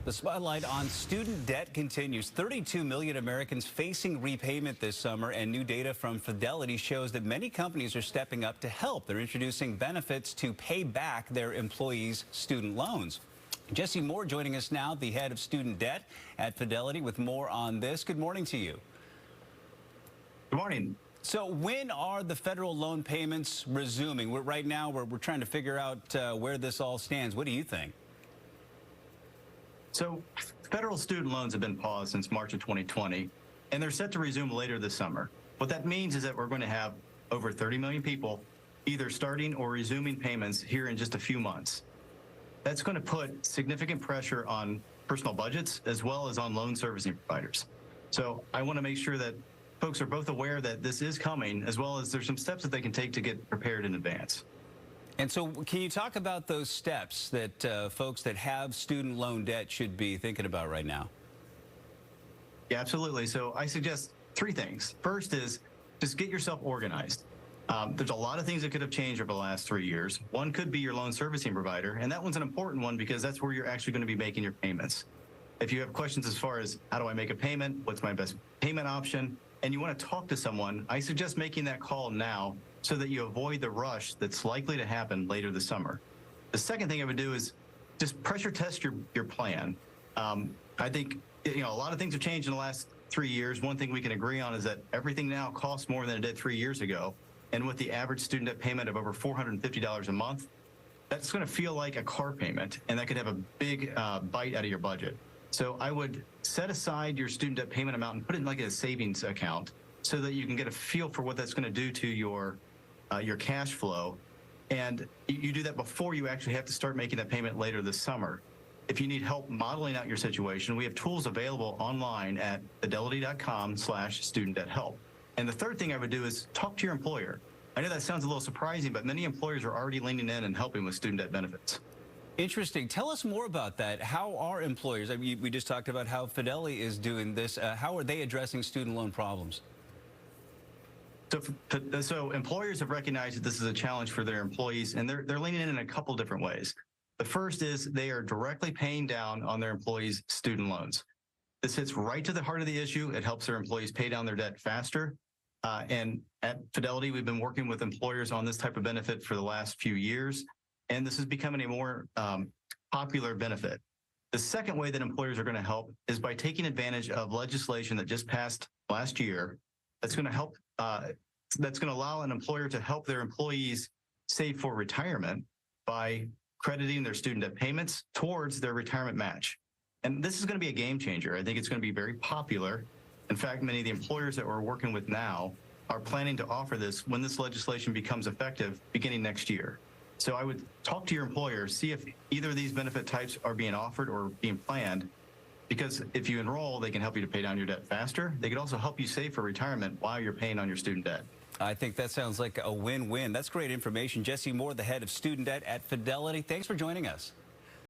The spotlight on student debt continues. 32 million Americans facing repayment this summer, and new data from Fidelity shows that many companies are stepping up to help. They're introducing benefits to pay back their employees' student loans. Jesse Moore joining us now, the head of student debt at Fidelity, with more on this. Good morning to you. Good morning. So when are the federal loan payments resuming? Right now, we're trying to figure out where this all stands. What do you think? So federal student loans have been paused since March of 2020, and they're set to resume later this summer. What that means is that we're going to have over 30 million people either starting or resuming payments here in just a few months. That's going to put significant pressure on personal budgets as well as on loan servicing providers. So I want to make sure that folks are both aware that this is coming, as well as there's some steps that they can take to get prepared in advance. And so can you talk about those steps that folks that have student loan debt should be thinking about right now? Yeah, absolutely. So I suggest three things. First is just get yourself organized. There's a lot of things that could have changed over the last 3 years. One could be your loan servicing provider, and that one's an important one because that's where you're actually going to be making your payments. If you have questions as far as how do I make a payment, what's my best payment option, and you want to talk to someone, I suggest making that call now so that you avoid the rush that's likely to happen later this summer. The second thing I would do is just pressure test your plan. I think a lot of things have changed in the last 3 years. One thing we can agree on is that everything now costs more than it did 3 years ago. And with the average student debt payment of over $450 a month, that's going to feel like a car payment, and that could have a big bite out of your budget. So I would set aside your student debt payment amount and put it in like a savings account so that you can get a feel for what that's going to do to your cash flow. And you do that before you actually have to start making that payment later this summer. If you need help modeling out your situation, we have tools available online at fidelity.com/student-debt-help. And the third thing I would do is talk to your employer. I know that sounds a little surprising, but many employers are already leaning in and helping with student debt benefits. Interesting. Tell us more about that. How are employers? I mean, we just talked about how Fidelity is doing this. How are they addressing student loan problems? So employers have recognized that this is a challenge for their employees, and they're leaning in a couple different ways. The first is they are directly paying down on their employees' student loans. This hits right to the heart of the issue. It helps their employees pay down their debt faster. And at Fidelity, we've been working with employers on this type of benefit for the last few years, and this is becoming a more popular benefit. The second way that employers are going to help is by taking advantage of legislation that just passed last year that's going to help, that's going to allow an employer to help their employees save for retirement by crediting their student debt payments towards their retirement match. And this is going to be a game changer. I think it's going to be very popular. In fact, many of the employers that we're working with now are planning to offer this when this legislation becomes effective beginning next year. So I would talk to your employer, see if either of these benefit types are being offered or being planned, because if you enroll, they can help you to pay down your debt faster. They could also help you save for retirement while you're paying on your student debt. I think that sounds like a win-win. That's great information. Jesse Moore, the head of student debt at Fidelity. Thanks for joining us.